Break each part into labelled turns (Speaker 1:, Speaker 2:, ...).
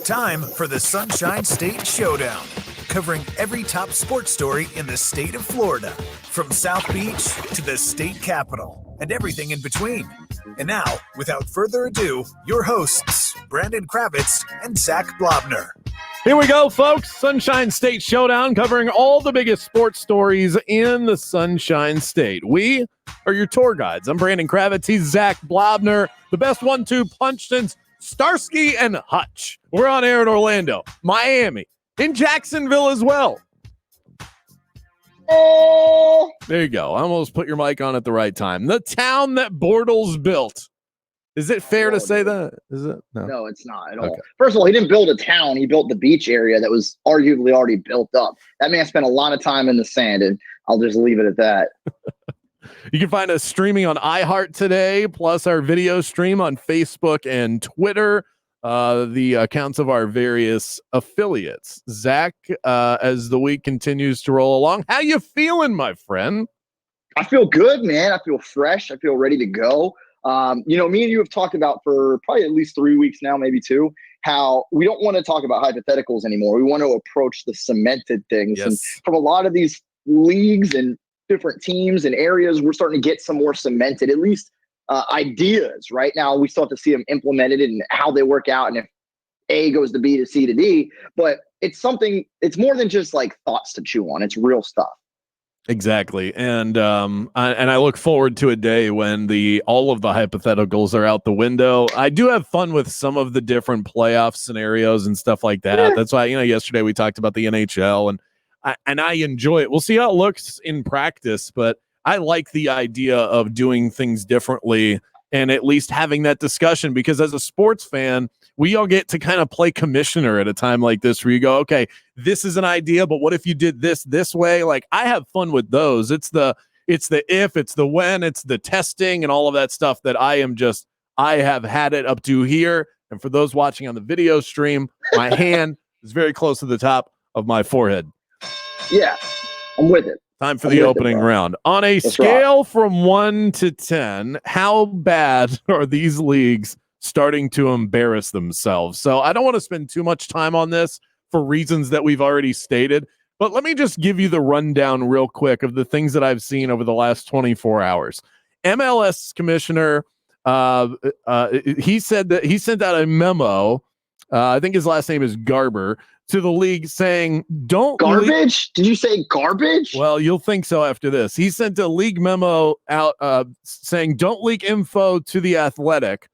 Speaker 1: Time for the Sunshine State Showdown, covering every top sports story in the state of Florida, from South Beach to the state capitol and everything in between. And now, without further ado, your hosts, Brandon Kravitz and Zac Blobner.
Speaker 2: Here we go, folks. Sunshine State Showdown, covering all the biggest sports stories in the Sunshine State. We are your tour guides. I'm Brandon Kravitz. He's Zac Blobner, the best 1-2 punch since Starsky and Hutch. We're on air in Orlando, Miami, in Jacksonville as well.
Speaker 3: Oh,
Speaker 2: there you go. I almost put your mic on at the right time. The town that Bortles built. Is it fair to say that? Is it?
Speaker 3: No, it's not at all. First of all, he didn't build a town. He built the beach area that was arguably already built up. That man spent a lot of time in the sand, and I'll just leave it at that.
Speaker 2: You can find us streaming on iHeart today, plus our video stream on Facebook and Twitter, the accounts of our various affiliates. Zac, as the week continues to roll along, how you feeling, my friend?
Speaker 3: I feel good, man. I feel fresh. I feel ready to go. Me and you have talked about for probably at least 3 weeks now, maybe 2, how we don't want to talk about hypotheticals anymore. We want to approach the cemented things.
Speaker 2: Yes.
Speaker 3: And from a lot of these leagues and different teams and areas, we're starting to get some more cemented, at least ideas. Right now, we still have to see them implemented and how they work out, and if A goes to B to C to D. But it's something. It's more than just like thoughts to chew on. It's real stuff.
Speaker 2: Exactly. And I look forward to a day when all of the hypotheticals are out the window. I do have fun with some of the different playoff scenarios and stuff like that. Yeah. That's why, yesterday we talked about the NHL, and I enjoy it. We'll see how it looks in practice, but I like the idea of doing things differently and at least having that discussion, because as a sports fan, we all get to kind of play commissioner at a time like this, where you go, okay, this is an idea, but what if you did this way? Like, I have fun with those. It's the if, it's the when, it's the testing and all of that stuff that I have had it up to here. And for those watching on the video stream, my hand is very close to the top of my forehead.
Speaker 3: Yeah, I'm with it.
Speaker 2: Time for the opening round. On a scale from 1 to 10, how bad are these leagues starting to embarrass themselves? So I don't want to spend too much time on this for reasons that we've already stated, but let me just give you the rundown real quick of the things that I've seen over the last 24 hours. MLS commissioner, he said that he sent out a memo. I think his last name is Garber, to the league saying, don't
Speaker 3: garbage. Did you say garbage?
Speaker 2: Well, you'll think so after this. He sent a league memo out saying, don't leak info to The Athletic.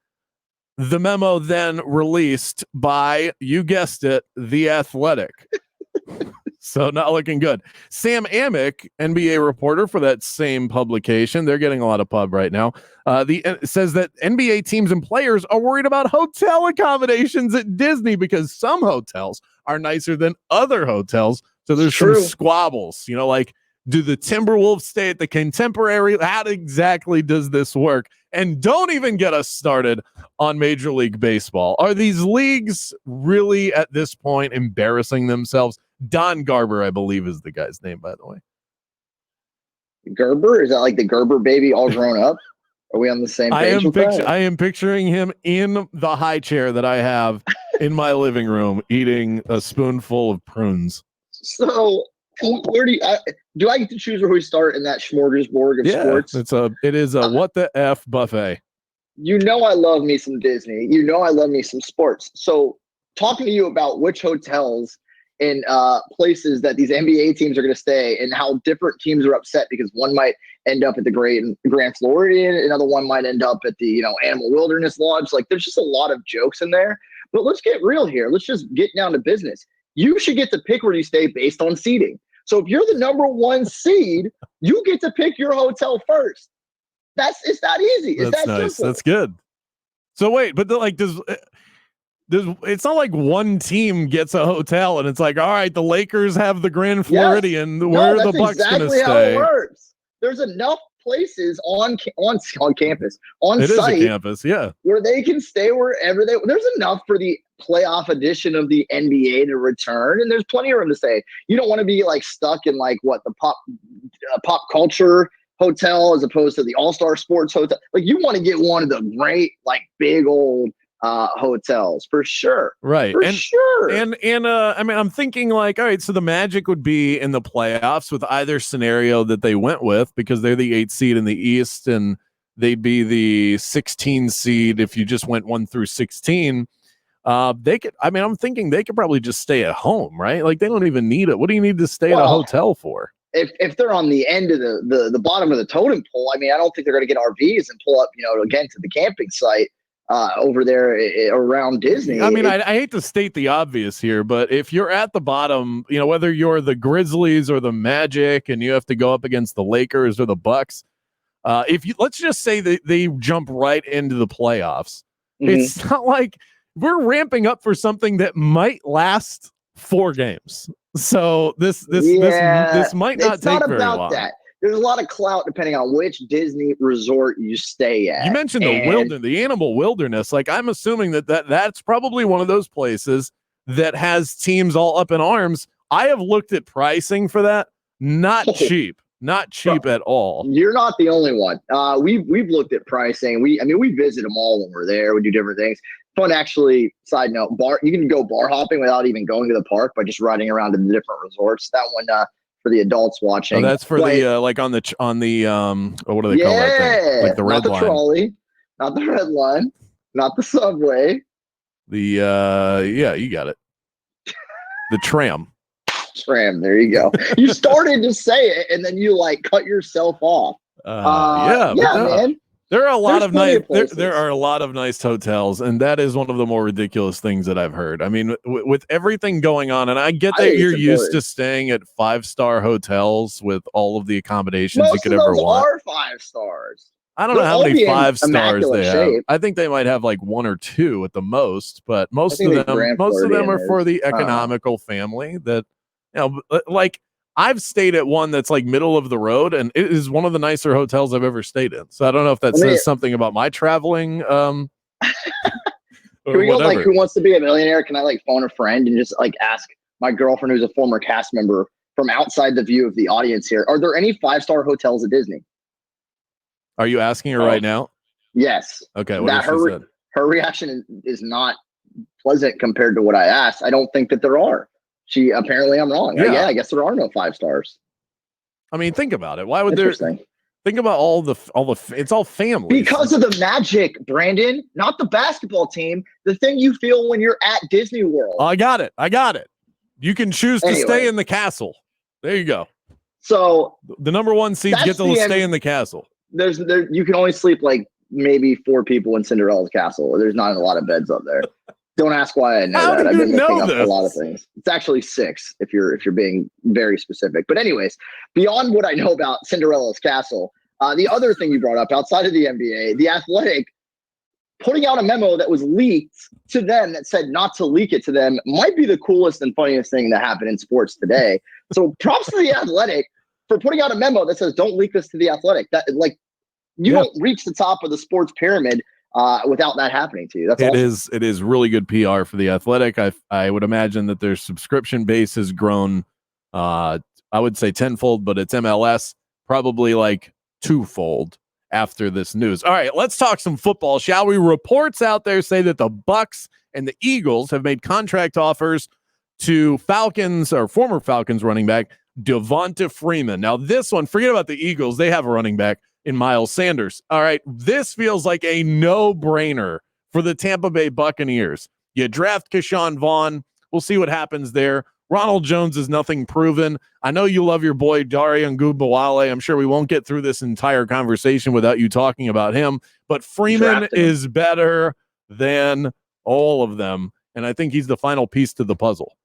Speaker 2: The memo then released by, you guessed it, The Athletic. So not looking good. Sam Amick, NBA reporter for that same publication, they're getting a lot of pub right now, says that NBA teams and players are worried about hotel accommodations at Disney because some hotels are nicer than other hotels. So there's some squabbles, like, do the Timberwolves stay at the Contemporary? How exactly does this work? And don't even get us started on Major League Baseball. Are these leagues really at this point embarrassing themselves? Don Garber, I believe, is the guy's name, by the way.
Speaker 3: Gerber? Is that like the Gerber baby all grown up? Are we on the same page?
Speaker 2: I am picturing him in the high chair that I have in my living room eating a spoonful of prunes.
Speaker 3: So where do I get to choose where we start in that smorgasbord of sports?
Speaker 2: It is a what the F buffet.
Speaker 3: I love me some Disney. I love me some sports. So talking to you about which hotels and places that these NBA teams are going to stay, and how different teams are upset because one might end up at the Grand Floridian, another one might end up at the Animal Wilderness Lodge. Like, there's just a lot of jokes in there. But let's get real here. Let's just get down to business. You should get to pick where you stay based on seating. So if you're the number 1 seed, you get to pick your hotel first. It's that easy. It's
Speaker 2: That's
Speaker 3: that
Speaker 2: nice.
Speaker 3: simple.
Speaker 2: That's good. So wait, but it's not like one team gets a hotel and it's like, all right, the Lakers have the Grand Floridian. Yes. Where are the Bucs going to stay?
Speaker 3: How it works. There's enough places on campus, on
Speaker 2: it
Speaker 3: site.
Speaker 2: It is a campus, yeah,
Speaker 3: where they can stay wherever there's enough for the playoff edition of the NBA to return, and there's plenty of room to stay. You don't want to be like stuck in like the pop culture hotel as opposed to the All-Star Sports hotel. Like, you want to get one of the great, like, big old hotels for sure.
Speaker 2: Right.
Speaker 3: For sure.
Speaker 2: And I mean, I'm thinking like, all right, so the Magic would be in the playoffs with either scenario that they went with, because they're the 8th seed in the East and they'd be the 16 seed if you just went 1 through 16. They could, I mean, I'm thinking they could probably just stay at home, right? Like they don't even need it. What do you need to stay at a hotel for?
Speaker 3: If they're on the end of the bottom of the totem pole, I mean, I don't think they're going to get RVs and pull up, again to the camping site over there around Disney.
Speaker 2: I mean, I hate to state the obvious here, but if you're at the bottom, whether you're the Grizzlies or the Magic and you have to go up against the Lakers or the Bucs, let's just say that they jump right into the playoffs, it's not like we're ramping up for something that might last 4 games. So this might not take very long.
Speaker 3: That. There's a lot of clout depending on which Disney resort you stay at.
Speaker 2: You mentioned the animal wilderness. Like I'm assuming that's probably one of those places that has teams all up in arms. I have looked at pricing for that. Not cheap. Not cheap at all.
Speaker 3: You're not the only one. We've looked at pricing. We visit them all when we're there. We do different things. Fun, actually. Side note: you can go bar hopping without even going to the park by just riding around in the different resorts. That one for the adults watching.
Speaker 2: Oh, that's for the like on the what do they call that thing? Like the red line.
Speaker 3: Not the trolley, not the red line, not the subway.
Speaker 2: The you got it. The tram.
Speaker 3: Tram. There you go. You started to say it, and then you cut yourself off. Man.
Speaker 2: There are a lot of nice. There are a lot of nice hotels, and that is one of the more ridiculous things that I've heard. I mean, with everything going on, and I get that you're used to staying at 5-star hotels with all of the accommodations you could ever want.
Speaker 3: Most of those are 5 stars.
Speaker 2: I don't know how many 5 stars they have. I think they might have like 1 or 2 at the most, but most of them are for the economical family that like. I've stayed at one that's like middle of the road, and it is one of the nicer hotels I've ever stayed in. So I don't know if that says something about my traveling.
Speaker 3: Can we go Who Wants to Be a Millionaire? Can I phone a friend and just ask my girlfriend, who's a former cast member, from outside the view of the audience here? Are there any 5-star hotels at Disney?
Speaker 2: Are you asking her right now?
Speaker 3: Yes.
Speaker 2: Okay. What
Speaker 3: her reaction is not pleasant compared to what I asked. I don't think that there are. Apparently I'm wrong. Yeah, I guess there are no 5 stars.
Speaker 2: I mean, think about it. Why would there? Think about all the. It's all family.
Speaker 3: Because of the Magic, Brandon, not the basketball team. The thing you feel when you're at Disney World.
Speaker 2: I got it. You can choose to stay in the castle. There you go.
Speaker 3: So
Speaker 2: the number 1 seeds get to stay in the castle.
Speaker 3: You can only sleep maybe 4 people in Cinderella's castle. There's not a lot of beds up there. Don't ask why I know that. I've been looking up a lot of things. It's actually 6 if you're being very specific. But anyways, beyond what I know about Cinderella's castle, the other thing you brought up outside of the NBA, the Athletic putting out a memo that was leaked to them that said not to leak it to them might be the coolest and funniest thing that happened in sports today. So props to the Athletic for putting out a memo that says don't leak this to the Athletic. That you don't reach the top of the sports pyramid without that happening to you. That's awesome.
Speaker 2: It is really good PR for the Athletic. I would imagine that their subscription base has grown I would say tenfold, but it's MLS probably 2-fold after this news. All right, let's talk some football, shall we? Reports out there say that the Bucs and the Eagles have made contract offers to former Falcons running back Devonta Freeman. Now this one, forget about the Eagles. They have a running back in Miles Sanders. All right, this feels like a no-brainer for the Tampa Bay Buccaneers. You draft Keyshawn Vaughn. We'll see what happens there. Ronald Jones is nothing proven. I know you love your boy Dare Ngubawale. I'm sure we won't get through this entire conversation without you talking about him. But Freeman is better than all of them, and I think he's the final piece to the puzzle.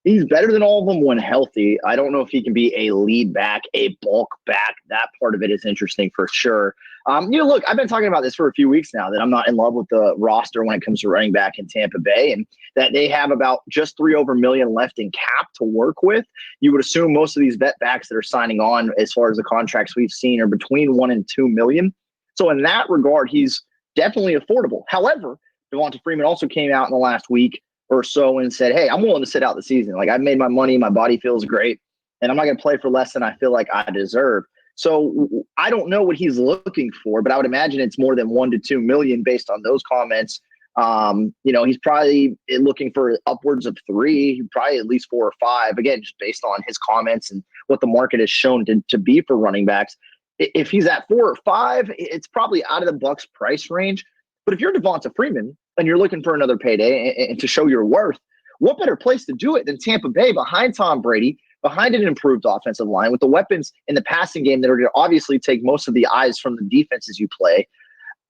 Speaker 3: He's better than all of them when healthy. I don't know if he can be a lead back, a bulk back. That part of it is interesting for sure. Look, I've been talking about this for a few weeks now that I'm not in love with the roster when it comes to running back in Tampa Bay, and that they have about just $3 million left in cap to work with. You would assume most of these vet backs that are signing on, as far as the contracts we've seen, are between $1 and $2 million. So in that regard, he's definitely affordable. However, Devonta Freeman also came out in the last week or so and said, hey, I'm willing to sit out the season. I've made my money. My body feels great. And I'm not going to play for less than I feel like I deserve. So I don't know what he's looking for, but I would imagine it's more than $1 to $2 million based on those comments. He's probably looking for upwards of 3, probably at least 4 or 5. Again, just based on his comments and what the market has shown to be for running backs. If he's at 4 or 5, it's probably out of the Bucs price range. But if you're Devonta Freeman and you're looking for another payday and to show your worth, what better place to do it than Tampa Bay behind Tom Brady, behind an improved offensive line with the weapons in the passing game that are going to obviously take most of the eyes from the defenses you play.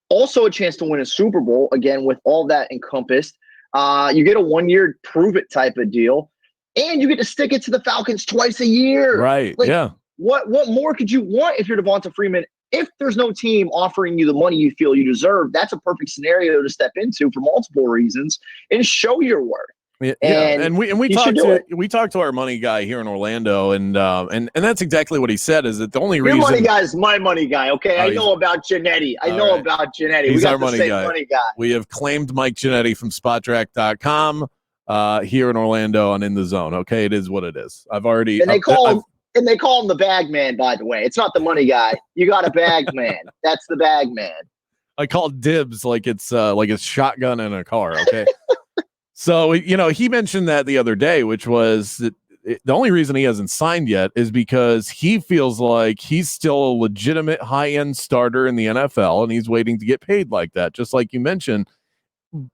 Speaker 3: Also a chance to win a Super Bowl, again, with all that encompassed. You get a 1-year prove-it type of deal, and you get to stick it to the Falcons twice a year.
Speaker 2: Right, yeah.
Speaker 3: What more could you want if you're Devonta Freeman? If there's no team offering you the money you feel you deserve, that's a perfect scenario to step into for multiple reasons and show your worth.
Speaker 2: Yeah, and we talked to our money guy here in Orlando, and that's exactly what he said. Is that the only reason?
Speaker 3: Your money guy is my money guy. Okay, I know about Genetti. About Genetti.
Speaker 2: He's
Speaker 3: we got
Speaker 2: our
Speaker 3: the
Speaker 2: money
Speaker 3: same
Speaker 2: guy.
Speaker 3: money guy.
Speaker 2: We have claimed Mike Genetti from SpotTrack.com here in Orlando on In the Zone. Okay, it is what it is. I've already
Speaker 3: and they call him the bag man. By the way, it's not the money guy. You got a bag man. That's the bag man.
Speaker 2: I call dibs like it's shotgun in a car. Okay. So, he mentioned that the other day, which was that the only reason he hasn't signed yet is because he feels like he's still a legitimate high-end starter in the NFL, and he's waiting to get paid like that, just like you mentioned.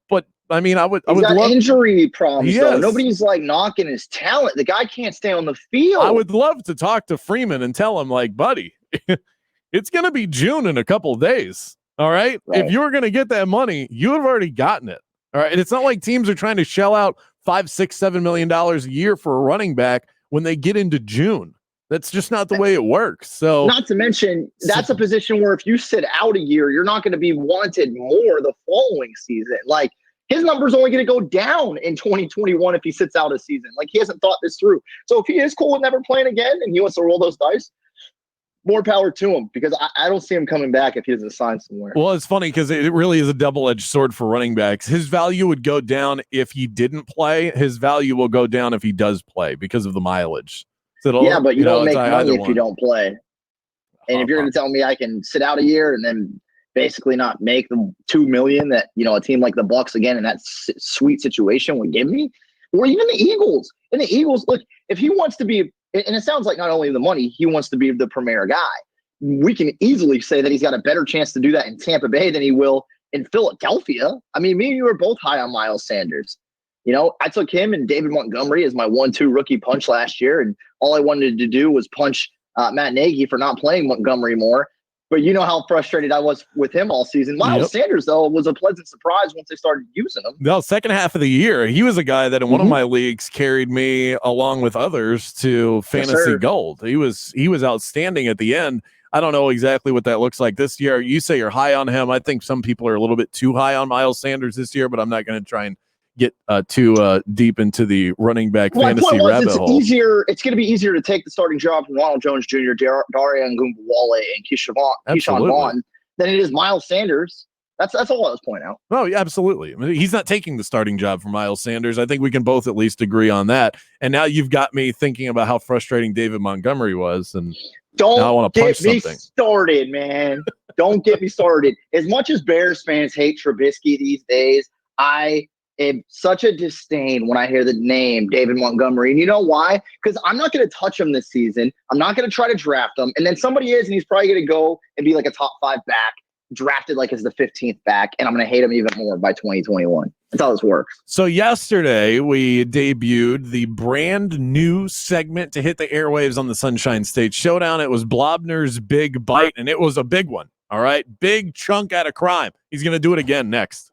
Speaker 2: But, I mean, I would love
Speaker 3: injury problems, though. Nobody's, knocking his talent. The guy can't stay on the field.
Speaker 2: I would love to talk to Freeman and tell him, buddy, it's going to be June in a couple of days, all right? If you're going to get that money, you have already gotten it. All right. And it's not like teams are trying to shell out $5, $6, $7 million a year for a running back when they get into June. That's just not the way it works. So,
Speaker 3: not to mention, that's a position where if you sit out a year, you're not going to be wanted more the following season. His number's only going to go down in 2021 if he sits out a season. He hasn't thought this through. So if he is cool with never playing again and he wants to roll those dice, more power to him, because I don't see him coming back if he doesn't sign somewhere.
Speaker 2: Well, it's funny because it really is a double-edged sword for running backs. His value would go down if he didn't play. His value will go down if he does play because of the mileage. So
Speaker 3: yeah, but you don't make money if you don't play. And if you're going to tell me I can sit out a year and then basically not make the $2 million that a team like the Bucs again in that sweet situation would give me, or even the Eagles. And the Eagles, look, if he wants to be. And it sounds like not only the money, he wants to be the premier guy. We can easily say that he's got a better chance to do that in Tampa Bay than he will in Philadelphia. I mean, me and you were both high on Miles Sanders. I took him and David Montgomery as my 1-2 rookie punch last year, and all I wanted to do was punch Matt Nagy for not playing Montgomery more. But you know how frustrated I was with him all season. Miles Sanders, though, was a pleasant surprise once they started using him.
Speaker 2: No, second half of the year, he was a guy that in one of my leagues carried me along with others to fantasy gold. He was outstanding at the end. I don't know exactly what that looks like this year. You say you're high on him. I think some people are a little bit too high on Miles Sanders this year, but I'm not going to try and get too deep into the running back fantasy rabbit hole.
Speaker 3: It's going to be easier to take the starting job from Ronald Jones Jr., Darian Ngumbawale, and Keyshawn Vaughn than it is Miles Sanders. That's all I was pointing out.
Speaker 2: Oh, yeah, absolutely. I mean, he's not taking the starting job from Miles Sanders. I think we can both at least agree on that. And now you've got me thinking about how frustrating David Montgomery was, and now I want to punch something.
Speaker 3: Don't get me started, man. Don't get me started. As much as Bears fans hate Trubisky these days, I am such a disdain when I hear the name David Montgomery. And you know why? Because I'm not going to touch him this season. I'm not going to try to draft him. And then somebody is, and he's probably going to go and be like a top 5 back, drafted as the 15th back. And I'm going to hate him even more by 2021. That's how this works.
Speaker 2: So yesterday we debuted the brand new segment to hit the airwaves on the Sunshine State Showdown. It was Blobner's Big Bite, and it was a big one. All right. Big chunk out of crime. He's going to do it again next.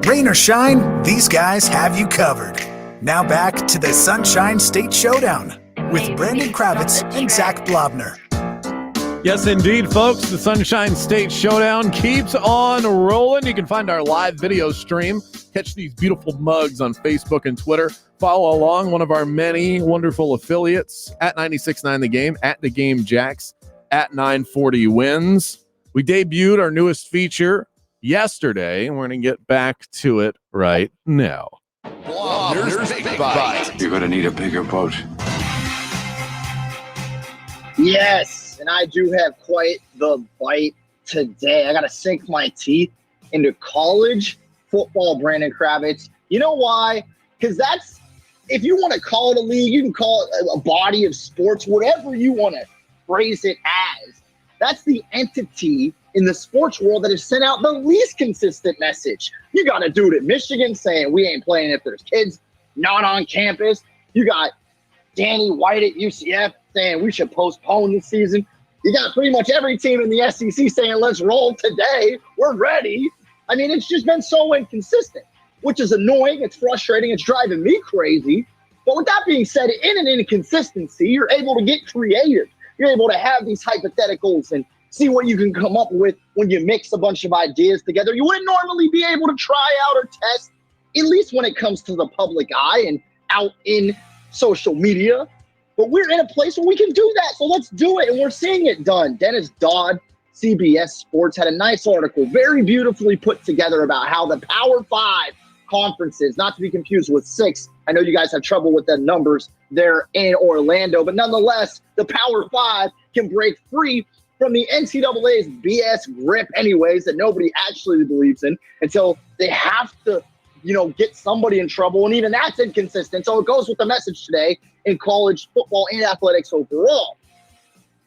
Speaker 1: Rain or shine, these guys have you covered. Now back to the Sunshine State Showdown with Brandon Kravitz and Zac Blobner.
Speaker 2: Yes, indeed, folks. The Sunshine State Showdown keeps on rolling. You can find our live video stream. Catch these beautiful mugs on Facebook and Twitter. Follow along one of our many wonderful affiliates at 96.9 The Game, at The Game Jacks, at 940 Wins. We debuted our newest feature yesterday, and we're going to get back to it right now.
Speaker 4: Blobner's Big Bite. You're going to need a bigger boat.
Speaker 3: Yes, and I do have quite the bite today. I got to sink my teeth into college football, Brandon Kravitz. You know why? Because that's, if you want to call it a league, you can call it a body of sports, whatever you want to phrase it as. That's the entity in the sports world that has sent out the least consistent message. You got a dude at Michigan saying we ain't playing if there's kids not on campus. You got Danny White at UCF saying we should postpone the season. You got pretty much every team in the SEC saying let's roll today. We're ready. I mean, it's just been so inconsistent, which is annoying. It's frustrating. It's driving me crazy. But with that being said, in an inconsistency, you're able to get creative. You're able to have these hypotheticals and see what you can come up with when you mix a bunch of ideas together. You wouldn't normally be able to try out or test, at least when it comes to the public eye and out in social media. But we're in a place where we can do that. So let's do it. And we're seeing it done. Dennis Dodd, CBS Sports, had a nice article, very beautifully put together about how the Power 5 conferences, not to be confused with 6. I know you guys have trouble with the numbers there in Orlando, but nonetheless, the Power 5 can break free from the NCAA's BS grip anyways that nobody actually believes in until they have to, get somebody in trouble. And even that's inconsistent. So it goes with the message today in college football and athletics overall.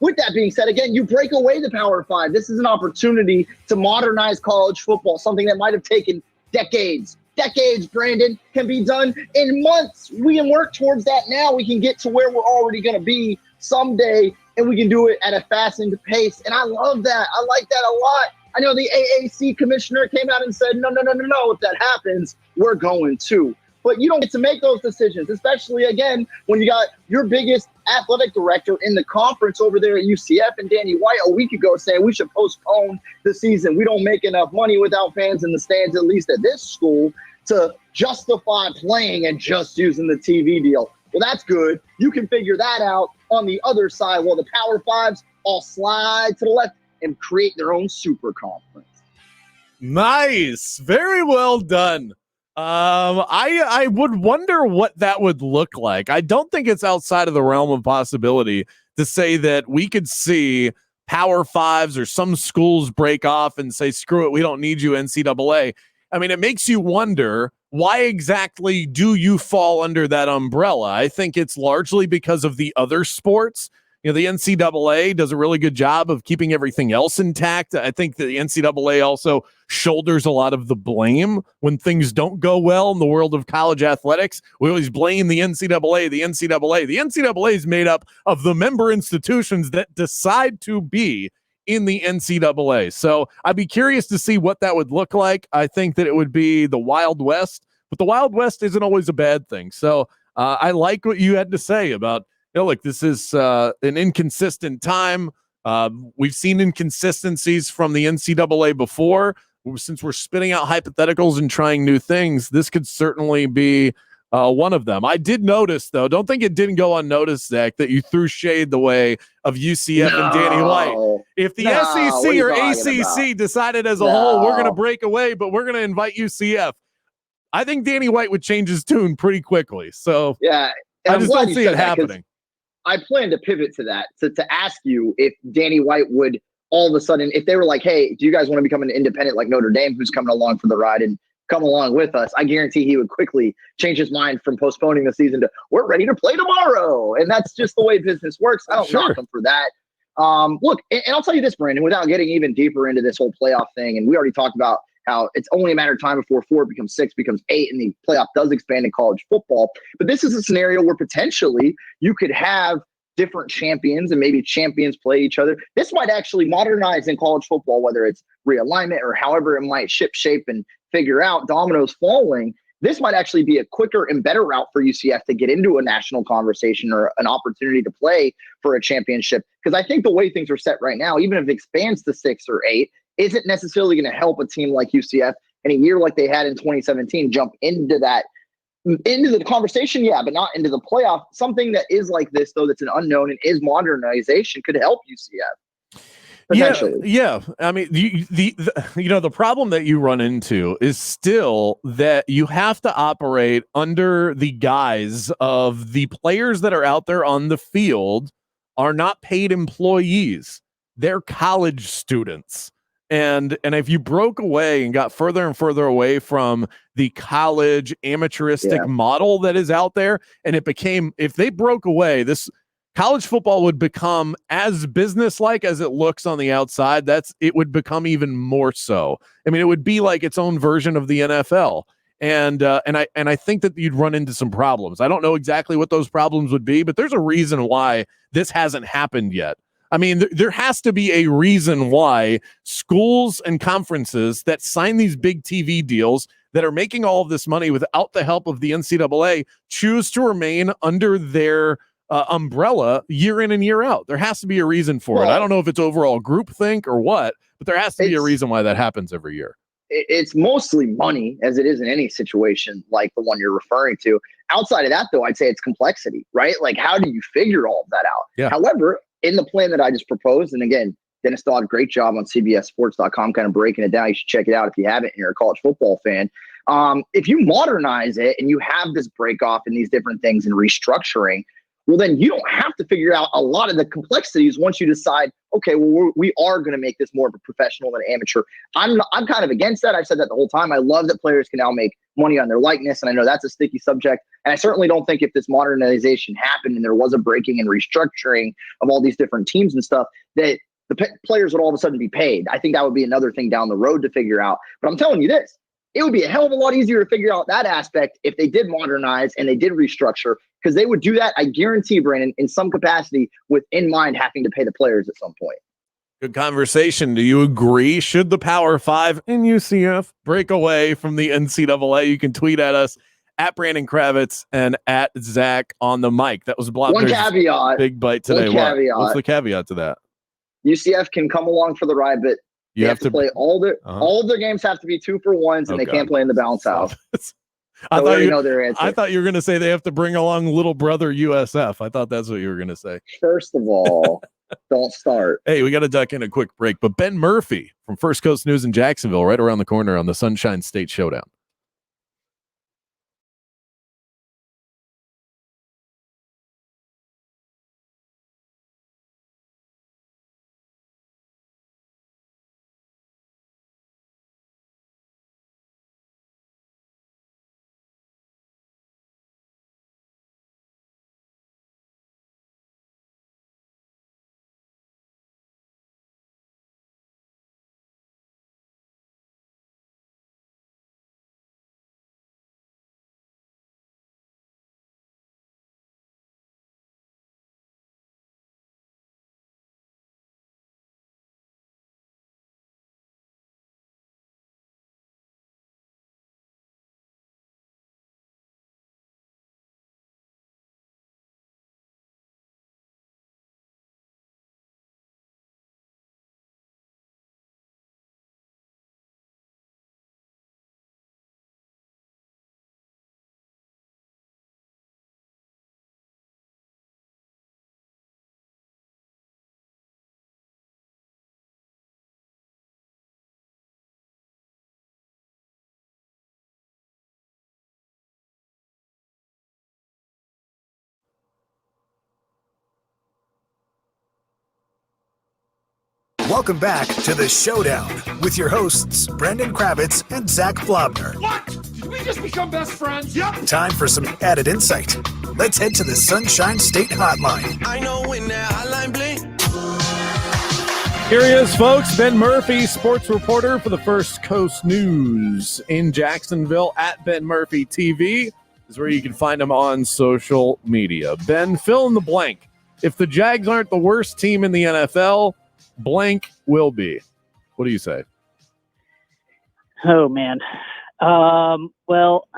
Speaker 3: With that being said, again, you break away the Power 5. This is an opportunity to modernize college football, something that might have taken decades. Decades, Brandon, can be done in months. We can work towards that now. We can get to where we're already going to be someday, and we can do it at a fastened pace. And I love that. I like that a lot. I know the AAC commissioner came out and said, no. If that happens, we're going to. But you don't get to make those decisions, especially, again, when you got your biggest athletic director in the conference over there at UCF and Danny White a week ago saying we should postpone the season. We don't make enough money without fans in the stands, at least at this school, to justify playing and just using the TV deal. Well, that's good. You can figure that out on the other side while the Power 5s all slide to the left and create their own super conference.
Speaker 2: Nice. Very well done. I would wonder what that would look like. I don't think it's outside of the realm of possibility to say that we could see Power 5s or some schools break off and say, screw it, we don't need you, NCAA. I mean, it makes you wonder, why exactly do you fall under that umbrella? I think it's largely because of the other sports. The NCAA does a really good job of keeping everything else intact. I think the NCAA also shoulders a lot of the blame when things don't go well in the world of college athletics. We always blame the NCAA, the NCAA. The NCAA is made up of the member institutions that decide to be in the NCAA. So I'd be curious to see what that would look like. I think that it would be the Wild West, but the Wild West isn't always a bad thing. So I like what you had to say about, look, this is an inconsistent time. We've seen inconsistencies from the NCAA before. Since we're spitting out hypotheticals and trying new things, this could certainly be one of them. I did notice, though, don't think it didn't go unnoticed, Zach, that you threw shade the way of UCF and Danny White. If the SEC or ACC decided as a whole, we're going to break away, but we're going to invite UCF, I think Danny White would change his tune pretty quickly. So
Speaker 3: yeah,
Speaker 2: I just don't see it happening.
Speaker 3: I plan to pivot to that, to ask you if Danny White would all of a sudden, if they were like, hey, do you guys want to become an independent like Notre Dame who's coming along for the ride and come along with us? I guarantee he would quickly change his mind from postponing the season to we're ready to play tomorrow. And that's just the way business works. I don't knock him for that. Look, and I'll tell you this, Brandon, without getting even deeper into this whole playoff thing, and we already talked about how it's only a matter of time before 4 becomes 6, becomes 8, and the playoff does expand in college football. But this is a scenario where potentially you could have different champions and maybe champions play each other. This might actually modernize in college football, whether it's realignment or however it might shape and figure out dominoes falling, this might actually be a quicker and better route for UCF to get into a national conversation or an opportunity to play for a championship. Because I think the way things are set right now, even if it expands to 6 or 8, isn't necessarily going to help a team like UCF in a year like they had in 2017 jump into the conversation, yeah, but not into the playoff. Something that is like this, though, that's an unknown and is modernization, could help UCF.
Speaker 2: Yeah. I mean, the problem that you run into is still that you have to operate under the guise of the players that are out there on the field are not paid employees. They're college students. And if you broke away and got further and further away from the college amateuristic model that is out there, and if they broke away, this college football would become as business-like as it looks on the outside. It would become even more so. I mean, it would be like its own version of the NFL. And I think that you'd run into some problems. I don't know exactly what those problems would be, but there's a reason why this hasn't happened yet. I mean, there has to be a reason why schools and conferences that sign these big TV deals that are making all of this money without the help of the NCAA choose to remain under their umbrella year in and year out. There has to be a reason for it. I don't know if it's overall groupthink or what, but there has to be a reason why that happens every year.
Speaker 3: It's mostly money, as it is in any situation like the one you're referring to. Outside of that, though, I'd say it's complexity, right? Like, how do you figure all of that out?
Speaker 2: Yeah.
Speaker 3: However, in the plan that I just proposed, and again, Dennis Dahl did a great job on CBSSports.com kind of breaking it down. You should check it out if you haven't and you're a college football fan. If you modernize it and you have this break off and these different things and restructuring, well, then you don't have to figure out a lot of the complexities once you decide, okay, well, we are going to make this more of a professional than amateur. I'm kind of against that. I've said that the whole time. I love that players can now make money on their likeness, and I know that's a sticky subject. And I certainly don't think if this modernization happened and there was a breaking and restructuring of all these different teams and stuff, that the players would all of a sudden be paid. I think that would be another thing down the road to figure out. But I'm telling you this, it would be a hell of a lot easier to figure out that aspect if they did modernize and they did restructure, because they would do that, I guarantee, Brandon, in some capacity in mind having to pay the players at some point.
Speaker 2: Good conversation. Do you agree? Should the Power 5 and UCF break away from the NCAA? You can tweet at us at Brandon Kravitz and at Zach on the mic. That was Blobner's
Speaker 3: one caveat.
Speaker 2: Big bite today. What's the caveat to that?
Speaker 3: UCF can come along for the ride, but you have to play all of their games have to be 2-for-1s, and they can't play in the bounce house.
Speaker 2: I thought you were going to say they have to bring along little brother USF. I thought that's what you were going to say.
Speaker 3: First of all, don't start.
Speaker 2: Hey, we got to duck in a quick break. But Ben Murphy from First Coast News in Jacksonville, right around the corner on the Sunshine State Showdown.
Speaker 1: Welcome back to the Showdown with your hosts, Brandon Kravitz and Zac Blobner.
Speaker 5: What? Did we just become best friends? Yep.
Speaker 1: Time for some added insight. Let's head to the Sunshine State Hotline.
Speaker 6: I know when that hotline bling.
Speaker 2: Here he is, folks. Ben Murphy, sports reporter for the First Coast News in Jacksonville at Ben Murphy TV is where you can find him on social media. Ben, fill in the blank. If the Jags aren't the worst team in the NFL, blank will be. What do you say?
Speaker 7: Oh, man. Well,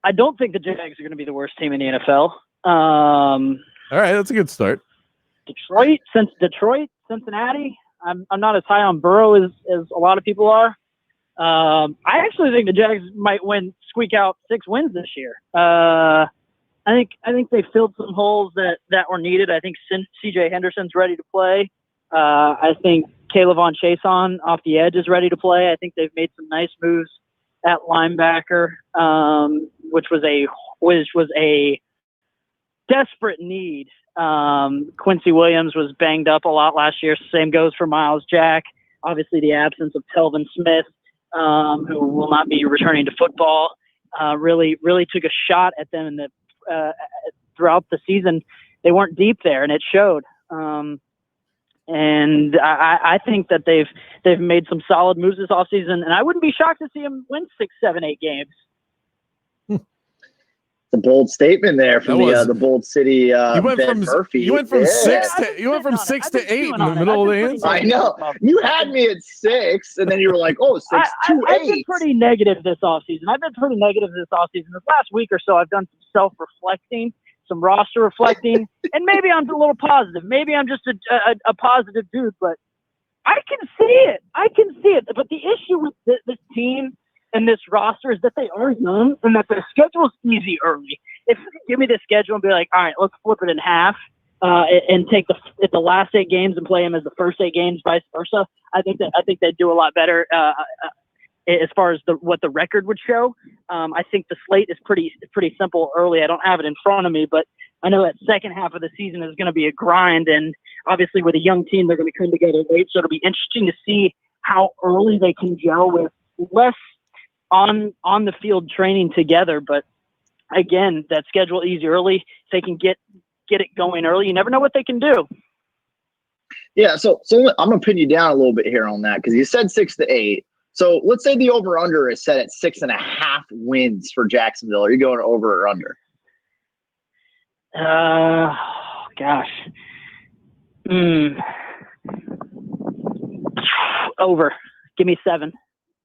Speaker 7: I don't think the Jags are going to be the worst team in the NFL.
Speaker 2: All right, that's a good start.
Speaker 7: Detroit, Cincinnati. I'm not as high on Burrow as a lot of people are. I actually think the Jags might squeak out 6 wins this year. I think they filled some holes that were needed. I think C.J. Henderson's ready to play. I think Kayvon Chason off the edge is ready to play. I think they've made some nice moves at linebacker, which was a desperate need. Quincy Williams was banged up a lot last year. Same goes for Miles Jack. Obviously, the absence of Telvin Smith, who will not be returning to football, really took a shot at them in the throughout the season. They weren't deep there, and it showed. And I think that they've made some solid moves this offseason, and I wouldn't be shocked to see them win 6, 7, 8 games.
Speaker 3: The bold statement there from the bold city. Ben Murphy.
Speaker 2: You went from 6 to 8 in the middle of the answer.
Speaker 3: I know. You had me at 6, and then you were like, "Oh, 6 to 8."
Speaker 7: I've been pretty negative this offseason. This last week or so, I've done some self-reflecting, some roster reflecting, and maybe I'm a little positive. Maybe I'm just a positive dude, but I can see it. But the issue with this team and this roster is that they are young and that their schedule is easy early. If you give me the schedule and be like, all right, let's flip it in half and take the last 8 games and play them as the first 8 games, vice versa, I think they'd do a lot better as far as what the record would show. I think the slate is pretty simple early. I don't have it in front of me, but I know that second half of the season is going to be a grind, and obviously with a young team, they're going to come together late, so it'll be interesting to see how early they can gel with less on the field training together. But again, that schedule easy early. If they can get it going early, you never know what they can do.
Speaker 3: Yeah, so I'm gonna pin you down a little bit here on that, because you said 6 to 8. So let's say the over under is set at 6.5 wins for Jacksonville. Are you going over or under?
Speaker 7: Gosh. Over. Give me 7.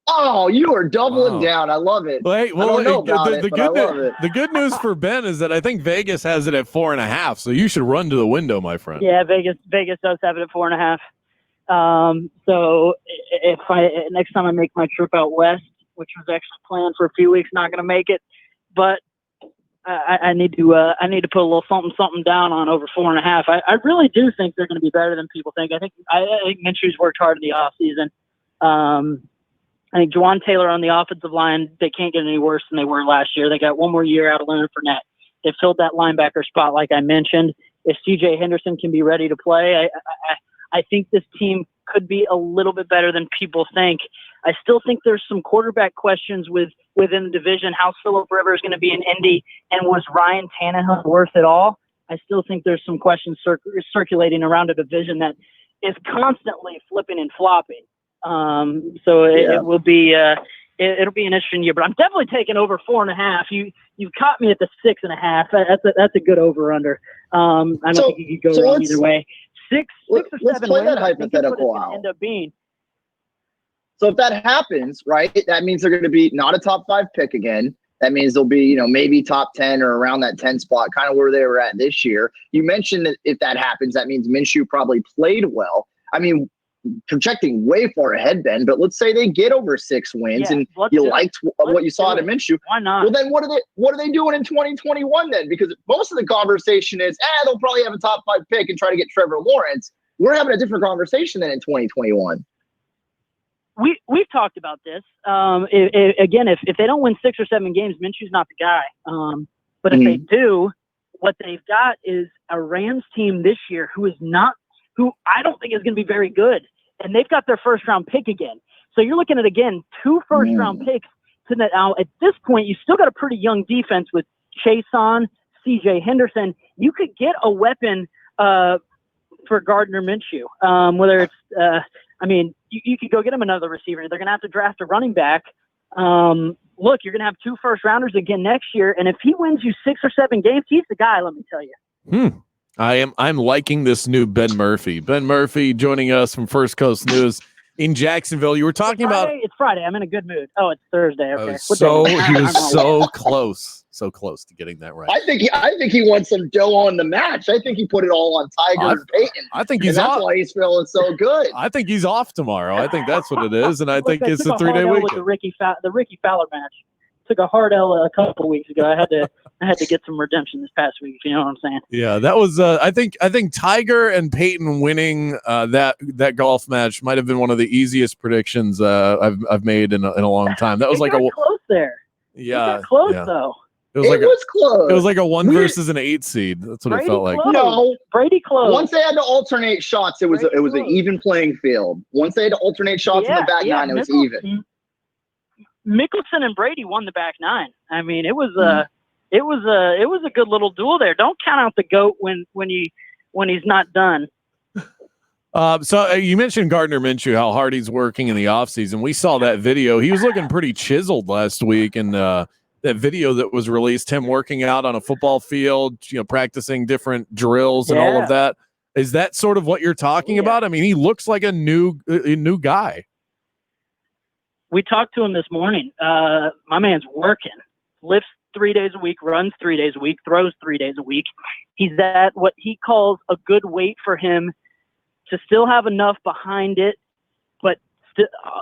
Speaker 3: Oh, you are doubling down. I love it.
Speaker 2: Well,
Speaker 3: I don't know about it, but I love it.
Speaker 2: The good news for Ben is that I think Vegas has it at 4.5, so you should run to the window, my friend.
Speaker 7: Yeah, Vegas does have it at 4.5. So if next time I make my trip out west, which was actually planned for a few weeks, not going to make it, but I need to put a little something down on over 4.5. I really do think they're going to be better than people think. I think Minshew's worked hard in the offseason. I think Juwan Taylor on the offensive line, they can't get any worse than they were last year. They got one more year out of Leonard Fournette. They filled that linebacker spot, like I mentioned. If C.J. Henderson can be ready to play, I think this team could be a little bit better than people think. I still think there's some quarterback questions within the division. How's Phillip Rivers going to be in Indy, and was Ryan Tannehill worth it all? I still think there's some questions circulating around a division that is constantly flipping and flopping. It will be it'll be an interesting year, but I'm definitely taking over 4.5. You caught me at the 6.5. That's a good over under. I don't think you could go wrong either way. 6 or 7
Speaker 3: let's play
Speaker 7: wins,
Speaker 3: that hypothetical out.
Speaker 7: End up being.
Speaker 3: So if that happens, right, that means they're going to be not a top 5 pick again. That means they'll be, maybe top 10 or around that 10 spot, kind of where they were at this year. You mentioned that if that happens, that means Minshew probably played well. I mean, projecting way far ahead, Ben, but let's say they get over 6 wins and you liked what you saw out of Minshew.
Speaker 7: Why not?
Speaker 3: Well, then what are they doing in 2021 then? Because most of the conversation is, they'll probably have a top 5 pick and try to get Trevor Lawrence. We're having a different conversation than in 2021.
Speaker 7: We've talked about this. If they don't win 6 or 7 games, Minshew's not the guy. But if they do, what they've got is a Rams team this year who I don't think is going to be very good. And they've got their first-round pick again. So you're looking at, again, 2 first-round picks. So now at this point, you still got a pretty young defense with Chason, C.J. Henderson. You could get a weapon for Gardner Minshew. Whether it's you could go get him another receiver. They're going to have to draft a running back. Look, you're going to have 2 first-rounders again next year. And if he wins you 6 or 7 games, he's the guy, let me tell you.
Speaker 2: I'm liking this new Ben Murphy. Ben Murphy joining us from First Coast News. in Jacksonville. You were talking about
Speaker 7: It's Friday. I'm in a good mood. Oh, it's Thursday. Okay.
Speaker 2: He was so close to getting that right.
Speaker 3: I think he won some dough on the match. I think he put it all on Tiger and Peyton.
Speaker 2: I think he's
Speaker 3: that's why he's feeling so good.
Speaker 2: I think he's off tomorrow. I think that's what it is, and I think it's a 3-day
Speaker 7: weekend.
Speaker 2: weekend.
Speaker 7: With the Ricky Fowler match. Took a hard L a couple weeks ago. I had to get some redemption this past week. If you know what I'm saying?
Speaker 2: Yeah, that was. I think Tiger and Peyton winning that golf match might have been one of the easiest predictions I've made in a long time. That was like
Speaker 7: close there.
Speaker 2: Yeah,
Speaker 7: close though.
Speaker 3: It was close.
Speaker 2: It was like a 1 versus an 8 seed. That's what
Speaker 7: Brady
Speaker 2: it felt like.
Speaker 7: Close.
Speaker 3: No,
Speaker 7: Brady close.
Speaker 3: Once they had to alternate shots, it was an even playing field. Once they had to alternate shots in the back nine, it was even.
Speaker 7: Mickelson and Brady won the back nine. I mean, it was a good little duel there. Don't count out the GOAT when he's not done.
Speaker 2: So you mentioned Gardner Minshew, how hard he's working in the offseason. We saw that video. He was looking pretty chiseled last week, and that video that was released, him working out on a football field, practicing different drills and all of that. Is that sort of what you're talking about? I mean, he looks like a new guy.
Speaker 7: We talked to him this morning. My man's working. Lifts 3 days a week, runs 3 days a week, throws 3 days a week. He's at what he calls a good weight for him to still have enough behind it, but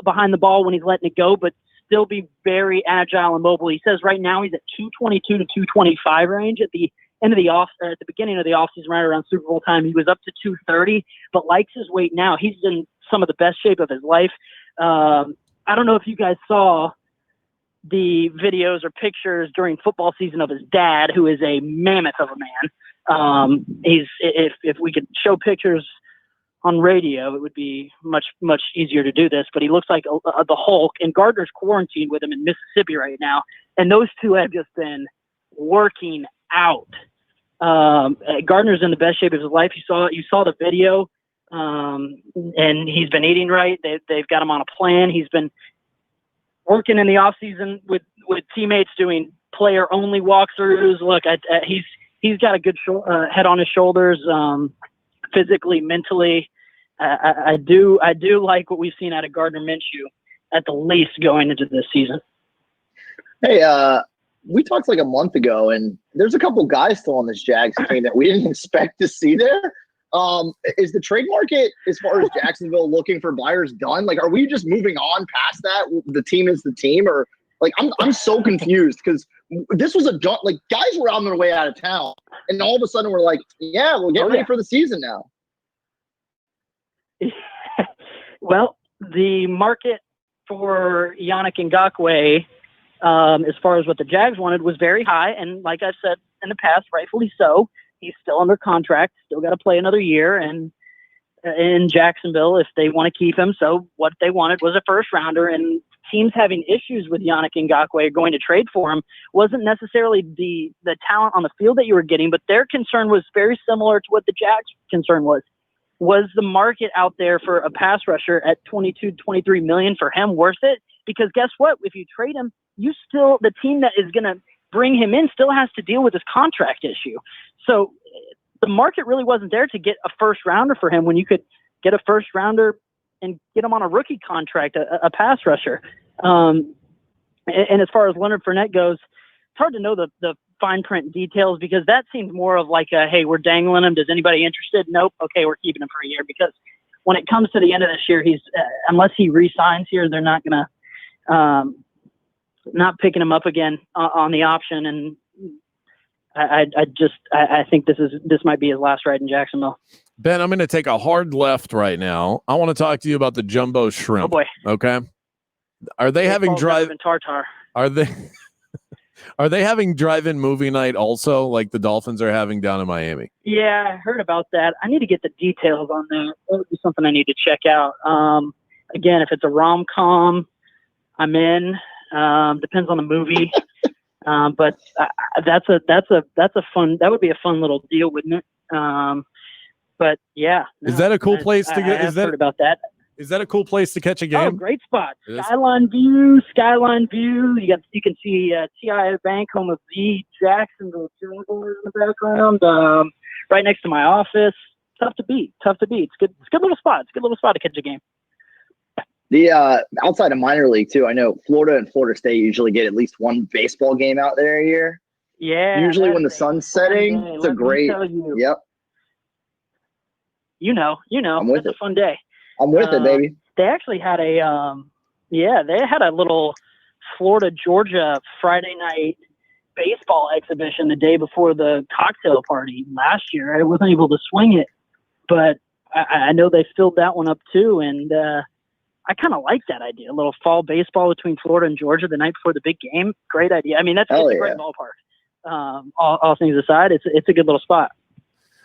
Speaker 7: behind the ball when he's letting it go, but still be very agile and mobile. He says right now he's at 222 to 225 range. At the end of at the beginning of the offseason, right around Super Bowl time, he was up to 230, but likes his weight now. He's in some of the best shape of his life. I don't know if you guys saw the videos or pictures during football season of his dad, who is a mammoth of a man. If we could show pictures on radio, it would be much, much easier to do this, but he looks like the Hulk, and Gardner's quarantined with him in Mississippi right now. And those two have just been working out. Gardner's in the best shape of his life. You saw the video. And he's been eating right. They've got him on a plan. He's been working in the off season with teammates doing player only walkthroughs. Look, he's got a good head on his shoulders, physically, mentally. I do like what we've seen out of Gardner Minshew at the least going into this season.
Speaker 3: Hey, we talked like a month ago, and there's a couple guys still on this Jags team that we didn't expect to see there. Is the trade market, as far as Jacksonville looking for buyers, done? Like, are we just moving on past that? The team is the team, or like I'm so confused because this was like guys were on their way out of town, and all of a sudden we're like, yeah, we'll get ready for the season now.
Speaker 7: Well, the market for Yannick Ngakoue, as far as what the Jags wanted, was very high, and like I've said in the past, rightfully so. He's still under contract, still got to play another year, and in Jacksonville if they want to keep him. So what they wanted was a first rounder, and teams having issues with Yannick Ngakoue going to trade for him wasn't necessarily the talent on the field that you were getting, but their concern was very similar to what the Jags' concern was. Was the market out there for a pass rusher at $22-23 million for him worth it? Because guess what? If you trade him, the team that is going to bring him in still has to deal with this contract issue. So the market really wasn't there to get a first rounder for him when you could get a first rounder and get him on a rookie contract, a pass rusher. And as far as Leonard Fournette goes, it's hard to know the fine print details because that seems more of like hey, we're dangling him. Does anybody interested? Nope. Okay, we're keeping him for a year because when it comes to the end of this year, he's unless he re-signs here, they're not going to not picking him up again on the option. And I think this might be his last ride in Jacksonville.
Speaker 2: Ben, I'm going to take a hard left right now. I want to talk to you about the jumbo shrimp.
Speaker 7: Oh boy.
Speaker 2: Okay. Are they having drive-in
Speaker 7: tartar?
Speaker 2: Are they having drive-in movie night also, like the Dolphins are having down in Miami?
Speaker 7: Yeah, I heard about that. I need to get the details on that. That would be something I need to check out. Again, if it's a rom-com, I'm in. Depends on the movie. But that's a fun. That would be a fun little deal, wouldn't it? But yeah.
Speaker 2: Is that a cool place to get?
Speaker 7: I've heard about that.
Speaker 2: Is that a cool place to catch a game?
Speaker 7: Oh, great spot. Skyline view. You can see TI Bank, home of the Jacksonville Jaguars in the background. Right next to my office. Tough to beat. It's good. It's a good little spot. It's a good little spot to catch a game.
Speaker 3: The outside of minor league too, I know Florida and Florida State usually get at least one baseball game out there a year.
Speaker 7: Yeah.
Speaker 3: Usually when the sun's setting, it's a great. Yep.
Speaker 7: You know,
Speaker 3: I'm with
Speaker 7: that's
Speaker 3: it.
Speaker 7: a fun day.
Speaker 3: I'm with it, baby.
Speaker 7: They actually had they had a little Florida Georgia Friday night baseball exhibition the day before the cocktail party last year. I wasn't able to swing it, but I know they filled that one up too, and I kind of like that idea. A little fall baseball between Florida and Georgia the night before the big game. Great idea. I mean, it's a great ballpark. All things aside, it's a good little spot.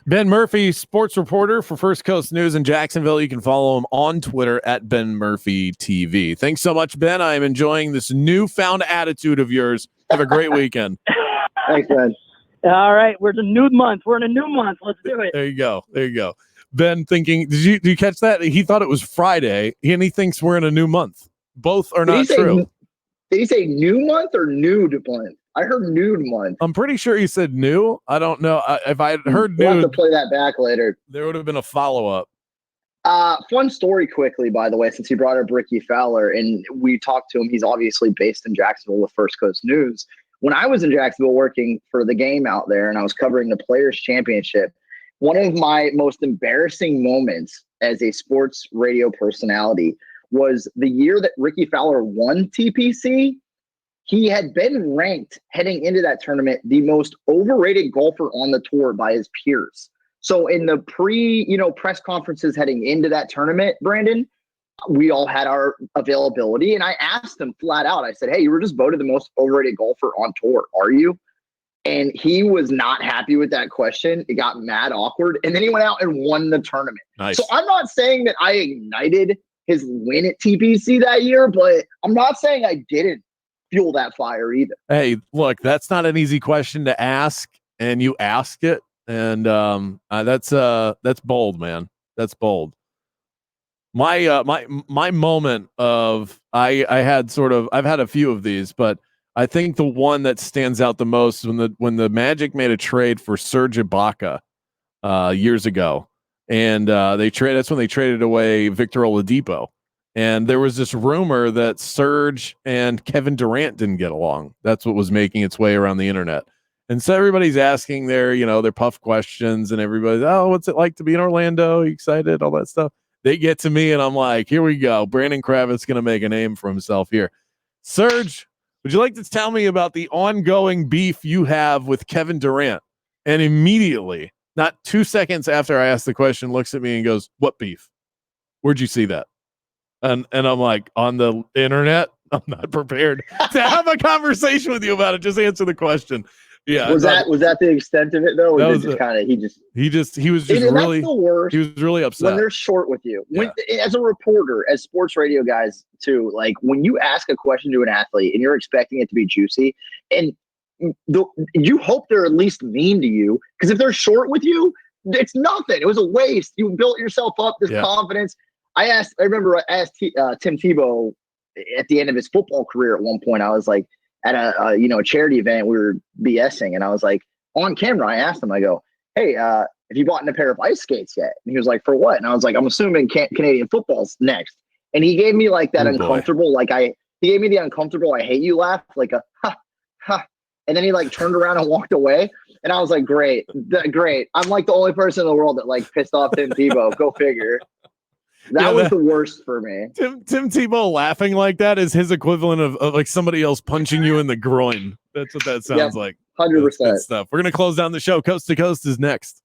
Speaker 2: Ben Murphy, sports reporter for First Coast News in Jacksonville. You can follow him on Twitter at Ben Murphy TV. Thanks so much, Ben. I am enjoying this newfound attitude of yours. Have a great weekend.
Speaker 3: Thanks, man.
Speaker 7: All right, we're in a new month. Let's do it.
Speaker 2: There you go. Ben thinking, did you catch that? He thought it was Friday, and he thinks we're in a new month. Both are not true.
Speaker 3: Did he say new month or nude month? I heard nude month.
Speaker 2: I'm pretty sure he said new. I don't know. If I had heard
Speaker 3: We'll
Speaker 2: nude,
Speaker 3: have to play that back later.
Speaker 2: there would have been a follow-up.
Speaker 3: Fun story quickly, by the way, since he brought up Ricky Fowler, and we talked to him. He's obviously based in Jacksonville with First Coast News. When I was in Jacksonville working for the game out there and I was covering the Players' Championship, one of my most embarrassing moments as a sports radio personality was the year that Ricky Fowler won TPC. He had been ranked heading into that tournament the most overrated golfer on the tour by his peers. So in the press conferences heading into that tournament, Brandon, we all had our availability. And I asked him flat out, I said, hey, you were just voted the most overrated golfer on tour. Are you? And he was not happy with that question. It got mad awkward. And then he went out and won the tournament.
Speaker 2: Nice.
Speaker 3: So I'm not saying that I ignited his win at TPC that year, but I'm not saying I didn't fuel that fire either.
Speaker 2: Hey, look, that's not an easy question to ask, and you asked it, and that's bold, man. That's bold. My moment of I've had a few of these, but I think the one that stands out the most when the Magic made a trade for Serge Ibaka years ago, and that's when they traded away Victor Oladipo. And there was this rumor that Serge and Kevin Durant didn't get along. That's what was making its way around the internet. And so everybody's asking their puff questions, and everybody's, oh, what's it like to be in Orlando? Are you excited? All that stuff. They get to me, and I'm like, here we go. Brandon Kravitz going to make a name for himself here. Serge, would you like to tell me about the ongoing beef you have with Kevin Durant? And immediately, not 2 seconds after I asked the question, looks at me and goes, what beef? Where'd you see that? And I'm like, on the internet. I'm not prepared to have a conversation with you about it. Just answer the question. Yeah.
Speaker 3: Was that the extent of it though? Or was it just kind of he was just
Speaker 2: really
Speaker 3: that's the worst.
Speaker 2: He was really upset
Speaker 3: when they're short with you.
Speaker 2: Yeah.
Speaker 3: As a reporter, as sports radio guys too, like when you ask a question to an athlete and you're expecting it to be juicy, and you hope they're at least mean to you, because if they're short with you, it's nothing. It was a waste. You built yourself up this confidence. I remember I asked Tim Tebow at the end of his football career at one point. I was like at a charity event, we were BSing, and I was like on camera. I asked him, I go, hey, have you bought a pair of ice skates yet? And he was like, for what? And I was like, I'm assuming Canadian football's next. And he gave me like that uncomfortable, he gave me the uncomfortable I hate you laugh, like a ha ha. And then he like turned around and walked away. And I was like, great. I'm like the only person in the world that like pissed off Tim Tebow. Go figure. That was the worst for me.
Speaker 2: Tim Tebow laughing like that is his equivalent of like somebody else punching you in the groin. That's what that sounds like.
Speaker 3: 100%
Speaker 2: stuff. We're going to close down the show. Coast to Coast is next.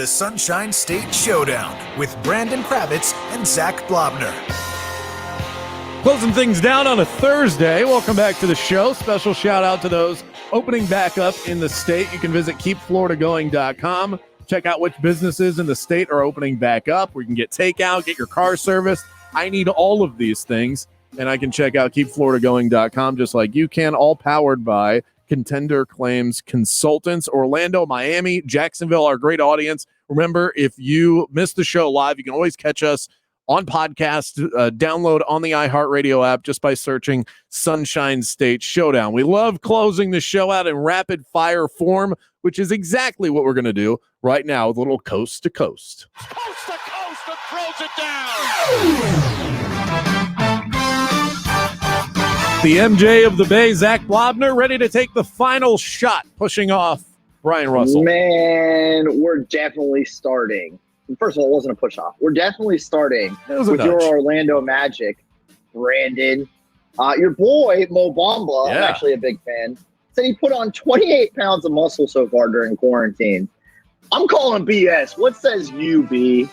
Speaker 1: the Sunshine State Showdown with Brandon Kravitz and Zac Blobner.
Speaker 2: Closing things down on a Thursday. Welcome back to the show. Special shout out to those opening back up in the state. You can visit keepfloridagoing.com. Check out which businesses in the state are opening back up, where you can get takeout, get your car serviced. I need all of these things, and I can check out keepfloridagoing.com just like you can, all powered by Contender Claims Consultants. Orlando, Miami, Jacksonville, our great audience. Remember, if you missed the show live, you can always catch us on podcast, download on the iHeartRadio app just by searching Sunshine State Showdown. We love closing the show out in rapid fire form, which is exactly what we're going to do right now with a little coast to coast.
Speaker 5: Coast to coast and throws it down.
Speaker 2: The MJ of the Bay, Zac Blobner, ready to take the final shot, pushing off Brian Russell.
Speaker 3: Man, we're definitely starting. First of all, it wasn't a push-off. We're definitely starting with your Orlando Magic, Brandon. Your boy, Mo Bamba, I'm actually a big fan, said he put on 28 pounds of muscle so far during quarantine. I'm calling BS. What says you, B?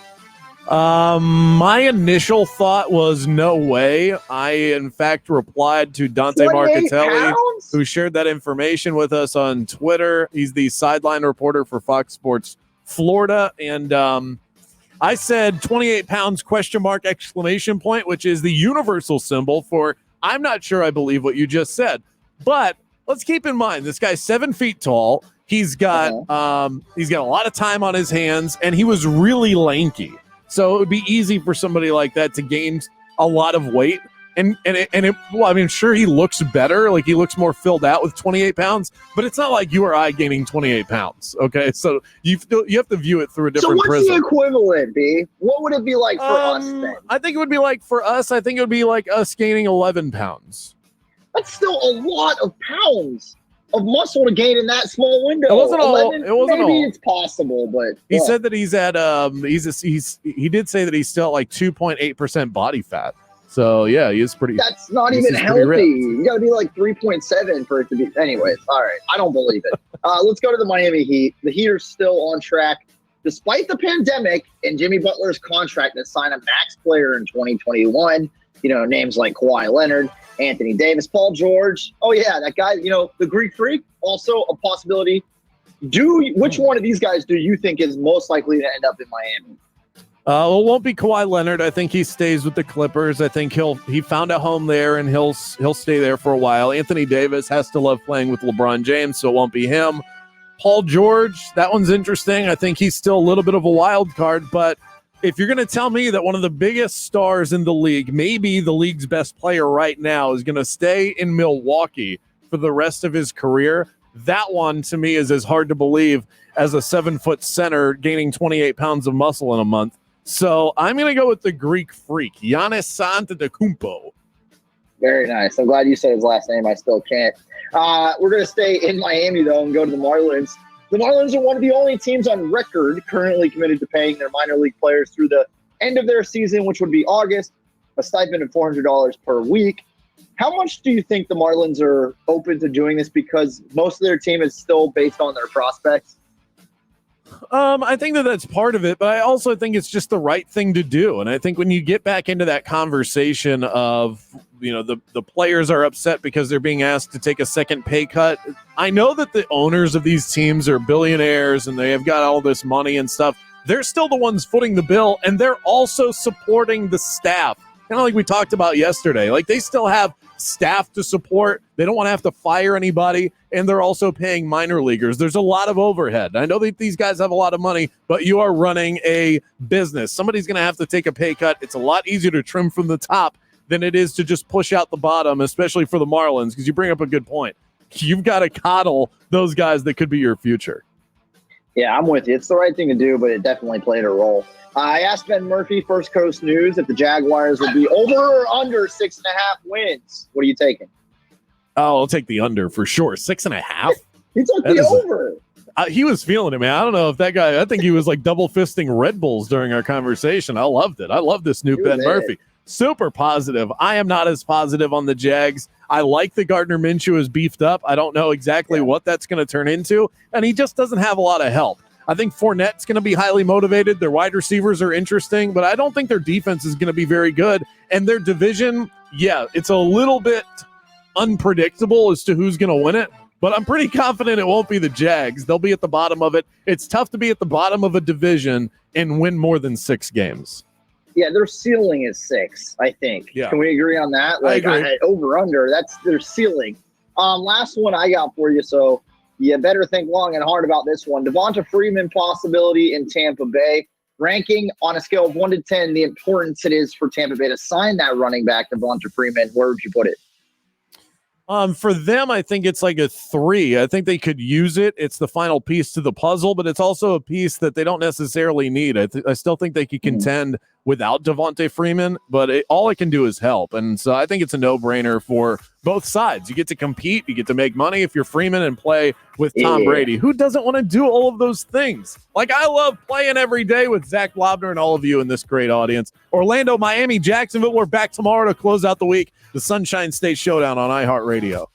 Speaker 2: My initial thought was no way. I, in fact, replied to Dante Marcatelli, who shared that information with us on Twitter. He's the sideline reporter for Fox Sports Florida, and I said 28 pounds question mark exclamation point, which is the universal symbol for I'm not sure I believe what you just said. But let's keep in mind, this guy's 7 feet tall. He's got a lot of time on his hands, and he was really lanky. So it would be easy for somebody like that to gain a lot of weight. Sure, he looks better. Like, he looks more filled out with 28 pounds, but it's not like you or I gaining 28 pounds. Okay. So you have to view it through a different prism.
Speaker 3: So what's the equivalent, B? What would it be like for us then?
Speaker 2: I think it would be like for us. I think it would be like us gaining 11 pounds.
Speaker 3: That's still a lot of pounds of muscle to gain in that small window.
Speaker 2: It wasn't 11, all. It wasn't
Speaker 3: maybe
Speaker 2: all.
Speaker 3: It's possible, but
Speaker 2: he said that he's at he did say that he's still at like 2.8% body fat. So yeah, he is pretty.
Speaker 3: That's not even healthy. You got to be like 3.7 for it to be. Anyways, all right. I don't believe it. Let's go to the Miami Heat. The Heat are still on track despite the pandemic and Jimmy Butler's contract to sign a max player in 2021. You know, names like Kawhi Leonard, Anthony Davis, Paul George. Oh yeah, that guy. You know, the Greek Freak, also a possibility. Which one of these guys do you think is most likely to end up in Miami?
Speaker 2: It won't be Kawhi Leonard. I think he stays with the Clippers. I think he found a home there, and he'll stay there for a while. Anthony Davis has to love playing with LeBron James, so it won't be him. Paul George, that one's interesting. I think he's still a little bit of a wild card, but if you're going to tell me that one of the biggest stars in the league, maybe the league's best player right now, is going to stay in Milwaukee for the rest of his career, that one to me is as hard to believe as a 7-foot center gaining 28 pounds of muscle in a month. So I'm going to go with the Greek Freak, Giannis Antetokounmpo.
Speaker 3: Very nice. I'm glad you said his last name. I still can't. We're going to stay in Miami, though, and go to the Marlins. The Marlins are one of the only teams on record currently committed to paying their minor league players through the end of their season, which would be August, a stipend of $400 per week. How much do you think the Marlins are open to doing this, because most of their team is still based on their prospects?
Speaker 2: I think that's part of it, but I also think it's just the right thing to do. And I think when you get back into that conversation of, you know, the players are upset because they're being asked to take a second pay cut. I know that the owners of these teams are billionaires and they have got all this money and stuff. They're still the ones footing the bill, and they're also supporting the staff. Kind of like we talked about yesterday. Like, they still have staff to support. They don't want to have to fire anybody, and they're also paying minor leaguers. There's a lot of overhead. I know that these guys have a lot of money, but you are running a business. Somebody's going to have to take a pay cut. It's a lot easier to trim from the top than it is to just push out the bottom, especially for the Marlins, because you bring up a good point. You've got to coddle those guys that could be your future.
Speaker 3: Yeah, I'm with you. It's the right thing to do, but it definitely played a role. I asked Ben Murphy, First Coast News, if the Jaguars would be over or under 6.5 wins. What are you taking?
Speaker 2: Oh, I'll take the under for sure. 6.5?
Speaker 3: He took the over.
Speaker 2: He was feeling it, man. I don't know if that guy, I think he was like double fisting Red Bulls during our conversation. I loved it. I love this new Ben Murphy. Super positive. I am not as positive on the Jags. I like that Gardner Minshew is beefed up. I don't know exactly what that's going to turn into, and he just doesn't have a lot of help. I think Fournette's going to be highly motivated. Their wide receivers are interesting, but I don't think their defense is going to be very good. And their division, it's a little bit unpredictable as to who's going to win it, but I'm pretty confident it won't be the Jags. They'll be at the bottom of it. It's tough to be at the bottom of a division and win more than 6 games.
Speaker 3: Yeah, their ceiling is 6, I think.
Speaker 2: Yeah.
Speaker 3: Can we agree on that?
Speaker 2: I agree.
Speaker 3: Over under, that's their ceiling. Last one I got for you, so you better think long and hard about this one. Devonta Freeman possibility in Tampa Bay. Ranking on a scale of 1 to 10, the importance it is for Tampa Bay to sign that running back, Devonta Freeman. Where would you put it?
Speaker 2: For them, I think it's like a 3. I think they could use it. It's the final piece to the puzzle, but it's also a piece that they don't necessarily need. I still think they could contend without Devonta Freeman, but all it can do is help. And so I think it's a no-brainer for both sides. You get to compete. You get to make money if you're Freeman and play with Tom Brady. Who doesn't want to do all of those things? Like, I love playing every day with Zac Blobner and all of you in this great audience. Orlando, Miami, Jacksonville. We're back tomorrow to close out the week. The Sunshine State Showdown on iHeartRadio.